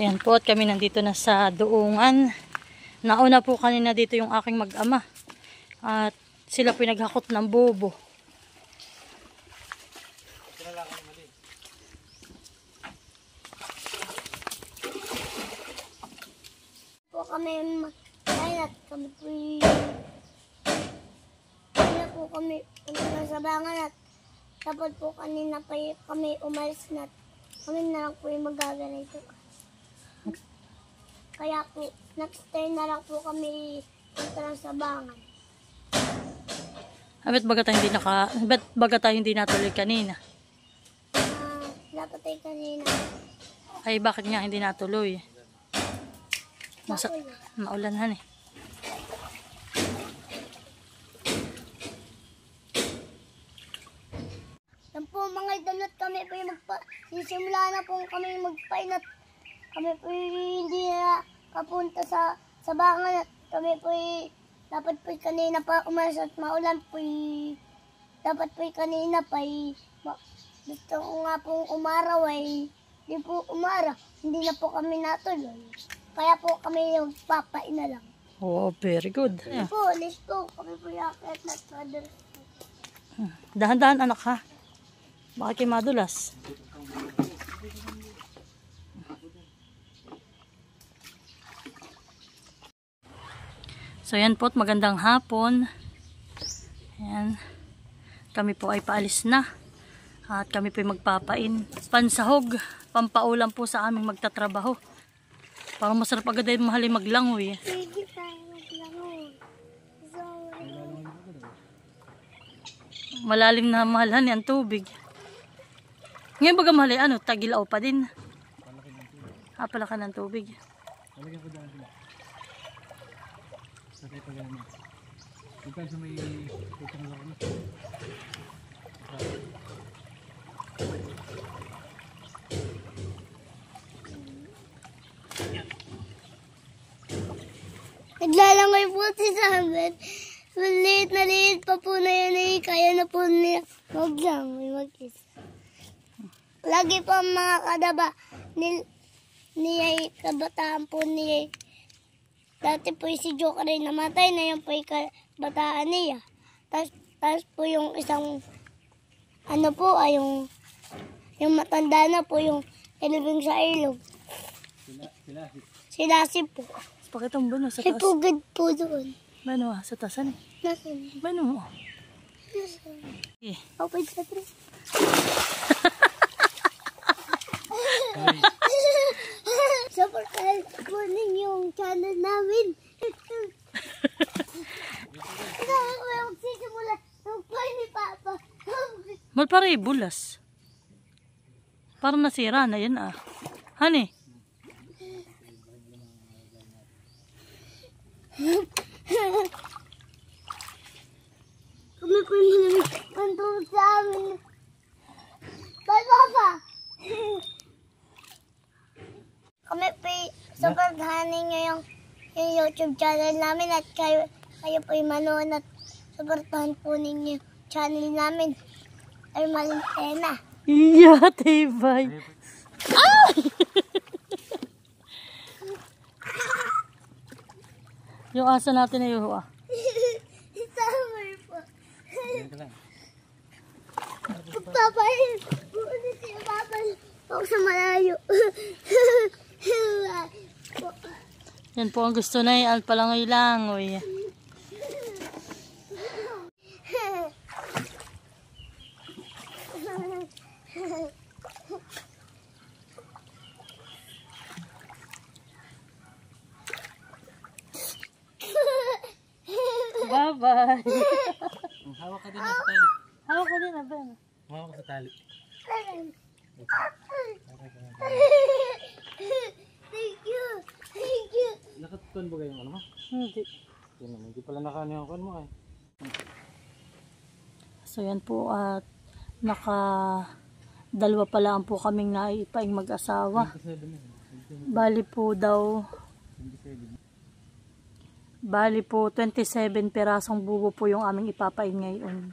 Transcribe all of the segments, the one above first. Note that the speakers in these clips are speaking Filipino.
Ayan po, at kami nandito na sa Duungan. Nauna po kanina dito yung aking mag-ama. At sila pinaghakot ng bobo. Po kami mag-ayat. Kami po kami nasa bangan at tapos po kanina pa kami umalis na kami na lang po yung magaganito. Kaya po, next time na lang po kami punta lang sa bangan. Ba't baga tayo hindi natuloy kanina? Dapat ay kanina. Ay bakit nga hindi natuloy? Maulanhan eh. Yan po mga idol at kami po yung sisimula na po kami magpainat. Kami po hindi na kapunta sa bangan at kami po dapat po kanina pa umalis at maulan po dapat po kanina pa gusto ko nga pong umaraw ay di po umaraw. Hindi na po kami natuloy. Kaya po kami yung papain na lang. Oh, very good. Yeah. Po, let's go. Kami po yung akit na father. Dahan-dahan anak ha. Baka kayo madulas. So yan po, magandang hapon. Yan. Kami po ay paalis na. At kami po ay magpapain. Pansahog, pampaulam po sa aming magtatrabaho. Parang masarap agad ay mahal ay maglangoy. Sige tayo maglangoy. Malalim na mahalhan yan tubig. Ngayon baga mahal ay tagilaw pa din. Palaki ng tubig. Talagyan ko dahil. Sakay pa gano'n. Ikaw sa may putang laro na. Naglalangoy po si Samet. Maliit na liit pa po na yun eh. Kaya na po niya maglangoy mag-isa. Lagi po ang mga kadaba niya kabataan po niya. Dati po si Joker ay namatay na yun po yung kabataan niya. Tapos po yung isang po ay yung matanda na po yung ilibing sa ilog. Sila si po. Pakita mo ba sa Ay taas? pugad po doon. Bano sa taasan eh. Nasaan? Bano? Nasaan? Eh. Open sa tres. Supportahan po yung channel namin. Ito ako yung magsisimula ng play ni Papa. Malpare bulas. Parang nasira na yan ah. Hani? Kami po yung malamig ang tubig sa amin. Bye, Papa! Kami po supportahanin nyo yung YouTube channel namin at kayo po yung manood at supportahan po ninyo channel namin. Ermalintena. Iya, tibay. Ah! Yung asa natin na yung Summer po. Papahin. Buunin siya papahin. Huwag sa malayo. yan po ang gusto na yung alpalangoy-langoy. Bye-bye. Hawak ka din sa tali. Hawak ka din, Aben. Hawak ka sa tali. Thank you. Thank you. Nakatutuan ba yung ano mo? Hindi. Yan naman, hindi pala nakanihakan mo eh. So yan po at dalawa pa lang po kaming naipaing mag-asawa. Bali po 27 pirasong bubo po yung aming ipapain ngayon.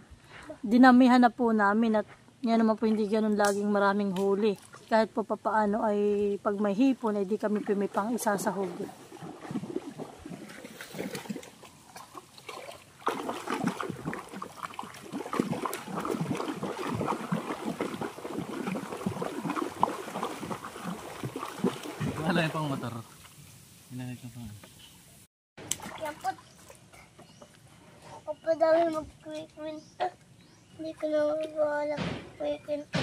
Dinamihan na po namin at Yan naman po hindi ganun laging maraming huli. Kahit po papaano ay pag may hipon ay di kami may pang isasahog. Wala yung pang motor. Hinahit ko pang. Yan po. Ako pa dami mag-kwento. Hindi ko na wala kwento.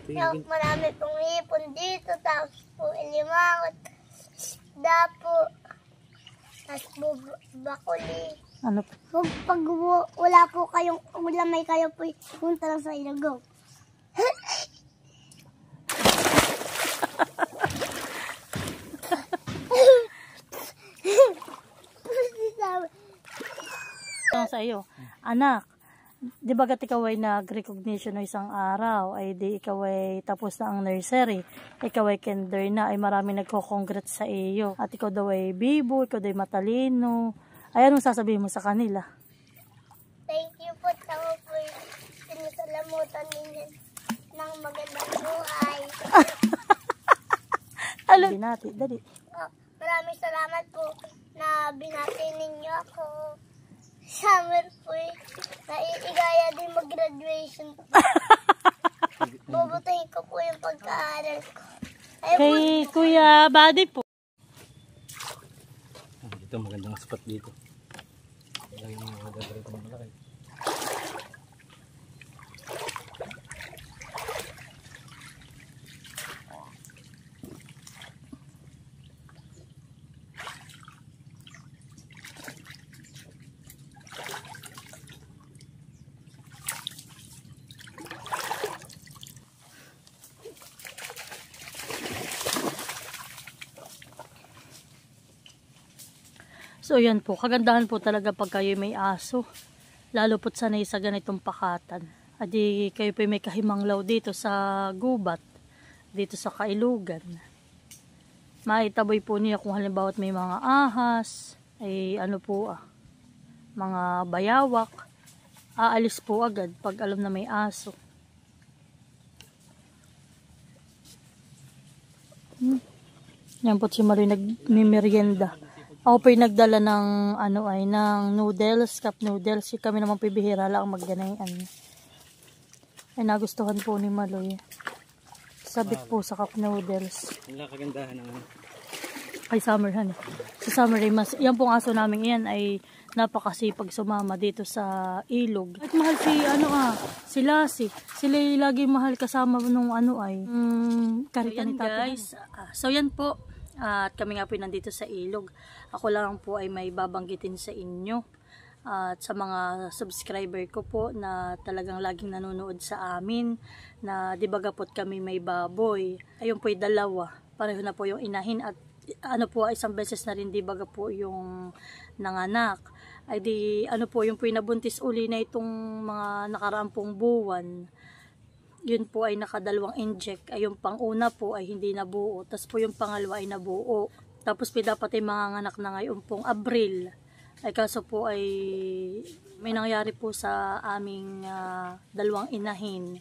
Tapos marami pong hipon dito. Tapos po ilimangot. Dapo. Tapos po bakuli. Ano po? Pag wala po kayong ulam ay kayo po punta lang sa ilagaw. Sa iyo, anak, di ba gat ikaw ay nag-recognition no isang araw, ay di ikaw ay tapos na ang nursery, ikaw ay kinder na, ay marami nagko-congrats sa iyo, at ikaw daw ay bibo, ikaw daw ay matalino, ay anong sasabihin mo sa kanila? Thank you po, tao po sinasalamutan ninyo ng magandang buhay. Alam natin, dali. Maraming salamat po na binati ninyo ako. Summer po naiigaya din mag-graduation po. Bubutahin ko po yung pagkaaral ko. Kay Kuya Buddy po. Dito magandang spot dito. Wala yung mga gagawin ko malaki. So yan po, kagandahan po talaga pag kayo may aso. Lalo po't sanay sa ganitong pakatan. At di kayo po may kahimanglaw dito sa gubat, dito sa kailugan. Maitaboy po niya kung halimbawa may mga ahas, ay ano po mga bayawak. Aalis po agad pag alam na may aso. Yan po si Maroy nagmimerienda. Ako po yung nagdala ng ng noodles, cup noodles. Kami naman po bihira lang magganayan. Ay nagustuhan po ni Maloy. Sabit po sa cup noodles. Wala kagandahan ng Ay Summer han. Si Summer ay yan pong aso namin yan ay napakasipag sumama dito sa ilog. At mahal si Lassie. Sila lagi mahal kasama nung karita ni tatay. Guys, so yan po. At kami nga po nandito sa ilog. Ako lang po ay may babanggitin sa inyo. At sa mga subscriber ko po na talagang laging nanonood sa amin. Na di ba gapot kami may baboy. Ayun po ay dalawa. Pareho na po yung inahin. At isang beses na rin di ba po yung nanganak. Ay di po yung po nabuntis uli na itong mga nakaraang buwan. Yun po ay nakadalawang inject. Ay yung pang-una po ay hindi nabuo. Tapos po yung pangalawa ay nabuo. Tapos po dapat ay manganganak na ngayon pong Abril. Ay kaso po ay may nangyari po sa aming dalawang inahin.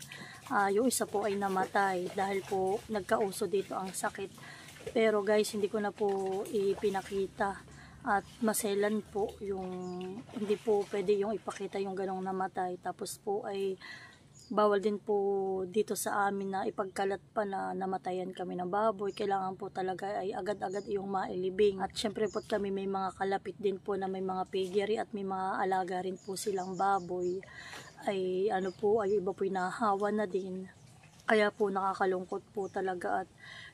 Yung isa po ay namatay dahil po nagkauso dito ang sakit. Pero guys, hindi ko na po ipinakita. At maselan po yung hindi po pwede yung ipakita yung ganong namatay. Tapos po ay bawal din po dito sa amin na ipagkalat pa na namatayan kami ng baboy. Kailangan po talaga ay agad-agad yung mailibing. At syempre po kami may mga kalapit din po na may mga piggery at may mga alaga rin po silang baboy. Ay ay iba po nahawa na din. Kaya po nakakalungkot po talaga. At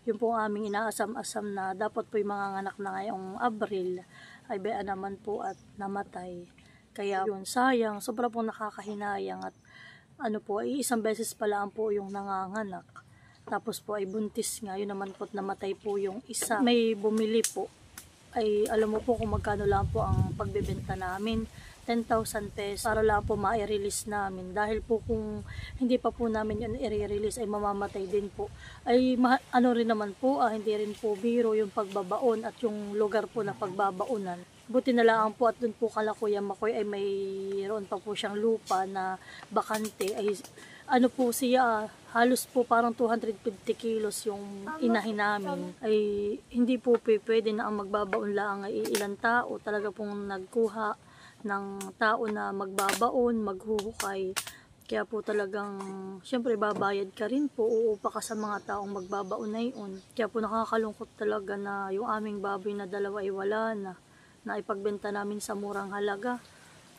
yung po aming inaasam-asam na dapat po yung mga anak na ngayong Abril ay bayaan naman po at namatay. Kaya yun sayang, sobra po nakakahinayang. At ay isang beses pa lang po yung nanganganak. Tapos po ay buntis nga, yun naman po namatay po yung isa. May bumili po. Ay alam mo po kung magkano lang po ang pagbebenta namin. 10,000 pesos para lang po ma-release namin. Dahil po kung hindi pa po namin yun i-release ay mamamatay din po. Ay rin naman po, hindi rin po biro yung pagbabaon at yung lugar po na pagbabaonan. Buti na lang po at dun po kala Kuya Makoy ay mayroon pa po siyang lupa na bakante. Ay ano po siya, halos po parang 250 kilos yung inahin namin. Ay hindi po pwede na ang magbabaon lang ay ilang tao. Talaga pong nagkuha ng tao na magbabaon, maghuhukay. Kaya po talagang, syempre babayad ka rin po, uupa ka sa mga taong magbabaon na yun. Kaya po nakakalungkot talaga na yung aming baboy na dalawa ay wala na ipagbenta namin sa murang halaga.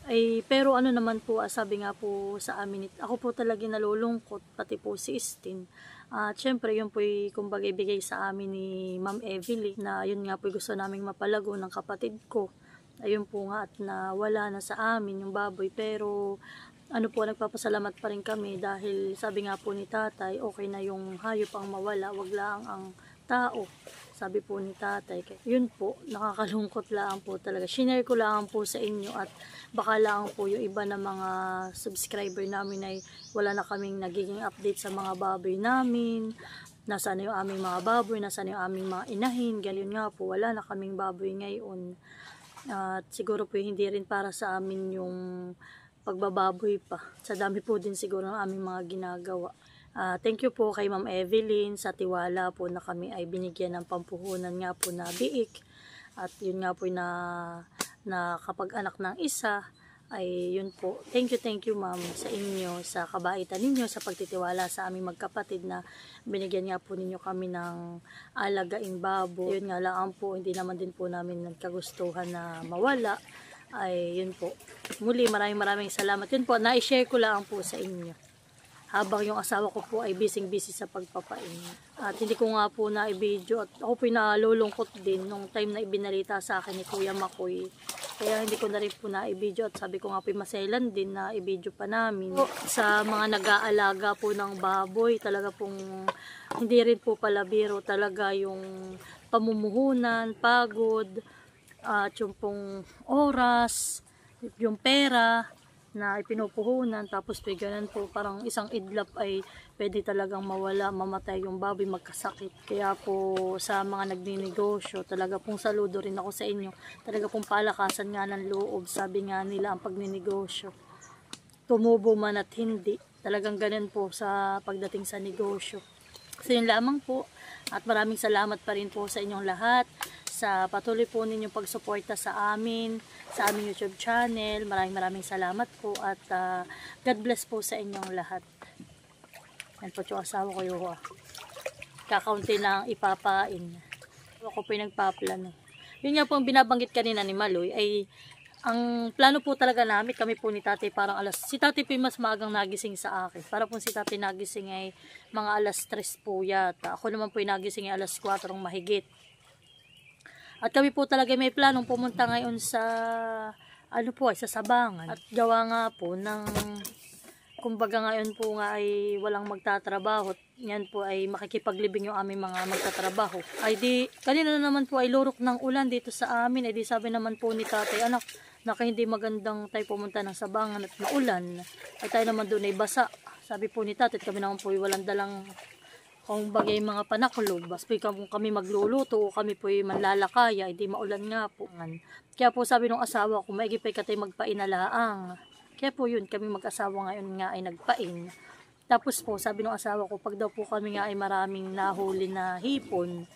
Ay, pero ano naman po, sabi nga po sa amin, ako po talaga nalulungkot, pati po si Istin. At syempre, yun po kumbaga ibigay sa amin ni Ma'am Evelyn, na yun nga po gusto naming mapalago ng kapatid ko. Ayun po nga, at nawala na sa amin yung baboy. Pero ano po, nagpapasalamat pa rin kami dahil sabi nga po ni tatay, okay na yung hayop ang mawala, wag lang ang tao. Sabi po ni tatay, yun po, nakakalungkot lang po talaga. Shinare ko lang po sa inyo at baka lang po yung iba na mga subscriber namin ay wala na kaming nagiging update sa mga baboy namin. Nasaan yung aming mga baboy, nasaan yung aming mga inahin. Ganyan nga po, wala na kaming baboy ngayon. At siguro po hindi rin para sa amin yung pagbababoy pa. Sa dami po din siguro ng aming mga ginagawa. Thank you po kay Ma'am Evelyn sa tiwala po na kami ay binigyan ng pampuhunan nga po na biik. At yun nga po na kapag anak ng isa, ay yun po. Thank you ma'am sa inyo, sa kabaitan ninyo, sa pagtitiwala sa aming magkapatid na binigyan nga po ninyo kami ng alagaing babo. Yun nga lang po, hindi naman din po namin nagkagustuhan na mawala. Ay yun po. Muli maraming salamat. Yun po, na-share ko lang po sa inyo. Habang yung asawa ko po ay busy sa pagpapain. At hindi ko nga po na-i-video. At ako po nalulungkot din nung time na ibinalita sa akin ni Kuya Makoy. Kaya hindi ko na rin po na-i-video. At sabi ko nga po maselan din na i-video pa namin. Sa mga nag-aalaga po ng baboy, talaga pong hindi rin po pala biro. Talaga yung pamumuhunan, pagod, at yung pong oras, yung pera na ipinupuhunan, tapos ganun po parang isang idlap ay pwede talagang mawala, mamatay yung baboy, magkasakit. Kaya po sa mga nagninegosyo, talaga pong saludo rin ako sa inyo. Talaga pong palakasan nga ng loob, sabi nga nila ang pagninegosyo. Tumubo man at hindi, talagang ganun po sa pagdating sa negosyo. So yun lamang po, at maraming salamat pa rin po sa inyong lahat sa patuloy po ninyong pagsuporta sa aming YouTube channel. Maraming salamat po at God bless po sa inyong lahat. Yan po yung asawa ko yung kakaunti lang ipapain. Ako po yung nagpaplano. Yun nga po ang binabanggit kanina ni Maloy ay ang plano po talaga namin, kami po ni tatay parang si tatay po mas maagang nagising sa akin. Para po si tatay nagising ay mga alas 3 po yata. Ako naman po yung nagising ay alas 4 mahigit. At kami po talaga may planong pumunta ngayon sa sa Sabangan. At gawa nga po ng kumbaga ngayon po nga ay walang magtatrabaho. Yan po ay makikipaglibing yung aming mga magtatrabaho. Ay di, kanina na naman po ay lurok ng ulan dito sa amin. Ay di sabi naman po ni tatay, anak, naka hindi magandang tayo pumunta ng Sabangan at maulan. Ay tayo naman doon ay basa. Sabi po ni tatay, kami naman po ay walang dalang kung bagay mga panakulob, bas po kung kami magluluto o kami po manlalakaya, hindi maulan nga po. Kaya po sabi ng asawa ko, maigi pa katay magpainalaang. Kaya po yun, kami mag-asawa ngayon nga ay nagpain. Tapos po, sabi ng asawa ko, pag daw po kami nga ay maraming nahuli na hipon,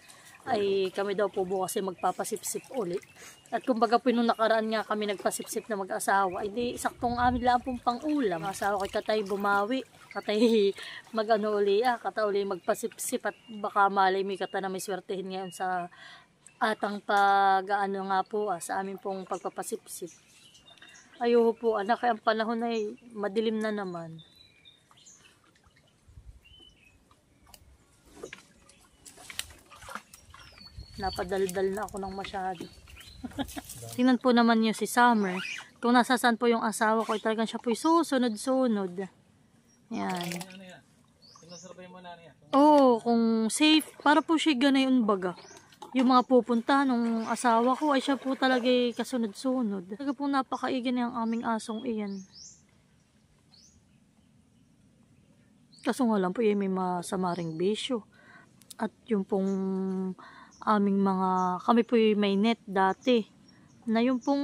ay kami daw po bukas ay magpapasipsip ulit. At kumbaga po nung nakaraan nga kami nagpasipsip na mag-asawa, ay di saktong amin lang pong pang-ulam. Asawa ko katay bumawi, katay mag-ano uli, katay magpasipsip at baka malay may kata na may swertehin ngayon sa atang pag-ano nga po sa amin pong pagpapasipsip. Ayoko po anak, kaya ang panahon ay madilim na naman. Napadaldal na ako ng masyado. Tingnan po naman niyo si Summer. Kung nasasaan po yung asawa ko, talagang siya po susunod-sunod. Yan. Oo, kung safe, para po siya ganayon baga. Yung mga pupunta ng asawa ko, ay siya po talaga kasunod-sunod. Talaga po napakaigan ang aming asong iyan. Kaso nga lang po, may masamaring bisyo. At yung pong aming kami po may net dati na yung pong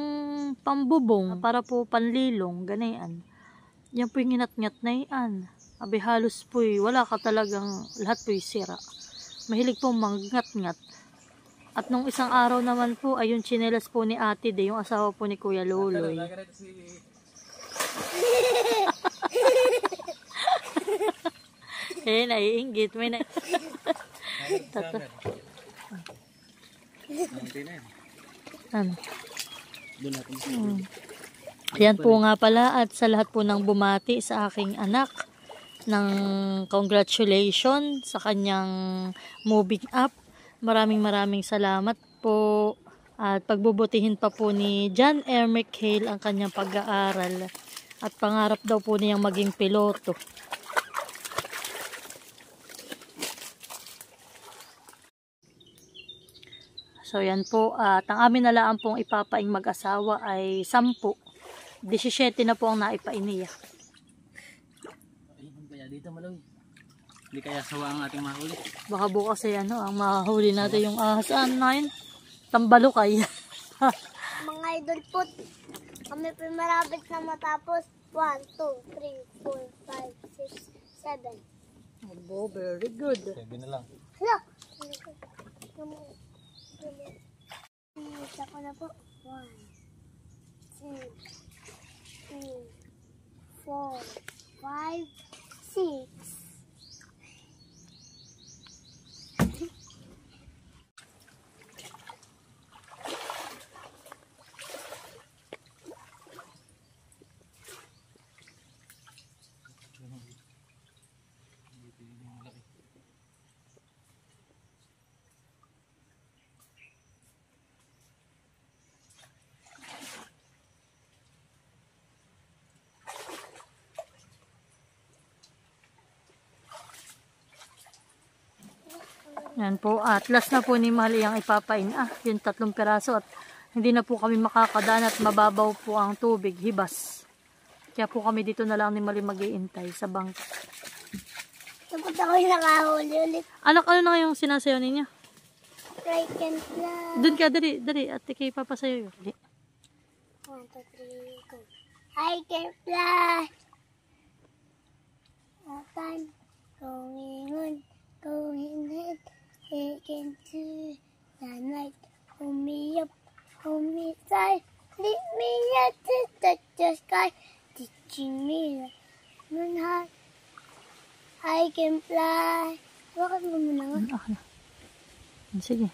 pambubong para po panlilong, ganayan. Yan po yung inat-ngat na yan. Abi halos po wala ka talagang, lahat po sira. Mahilig po mangngat-ngat. At nung isang araw naman po ay yung tsinelas po ni Ate De, yung asawa po ni Kuya Loloy. Naiinggit. May na... Ano? Yan po nga pala, at sa lahat po ng bumati sa aking anak ng congratulations sa kanyang moving up. Maraming salamat po, at pagbubutihin pa po ni John Ermic Hale ang kanyang pag-aaral, at pangarap daw po niyang maging piloto. So yan po, at ang amin nalaan pong ipapaing mag-asawa ay 10. 17 na po ang naipain niya. Ayun kaya dito Maloy. Hindi kaya sawa ang ating mahuli. Baka bukas ay ang mahuli natin yung ahas. Na yun? Tambalukay. Mga idol po, kami po marabit na matapos. 1, 2, 3, 4, 5, 6, 7. Abo, very good. 7 na lang. Hala! Isa ko na po. 1, 2, 3, 4, 5, 6. Yan po, at last na po ni Mali ang ipapain. Yung 3 piraso, at hindi na po kami makakadaan at mababaw po ang tubig, hibas. Kaya po kami dito na lang ni Mali mag-iintay sa bangka. Tapos ako yung nakahuli ulit. Anak, ano na yung sinasayaw ninyo? I can fly. Doon ka, dali, at kay papasayaw yun. 1, 2, 3, go. I can fly. I'm going on, going ahead. Taking to the night. Hold me up, hold me tight. Lead me up to touch the sky. Teaching me moon high. I can fly. Bakit mo muna nga? Sige.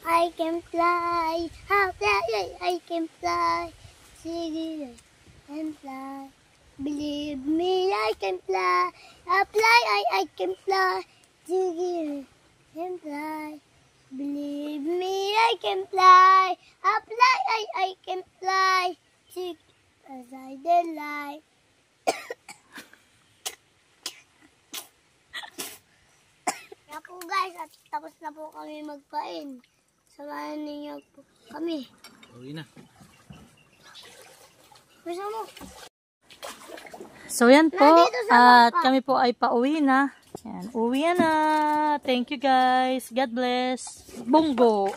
I can fly. I can fly. Sige, I can fly. Believe me, I can fly. I can fly. Sige, I can fly. Believe me, I can fly. I can fly. Sige, as I delight. Kaya po guys, at tapos na po kami magpain. Samahan ninyo po kami. Uwi na. Gusto mo? So yan po, Nandito sa at bangka. kami po ay pauwi na. Yan, uwi na. Thank you guys. God bless. Bungo.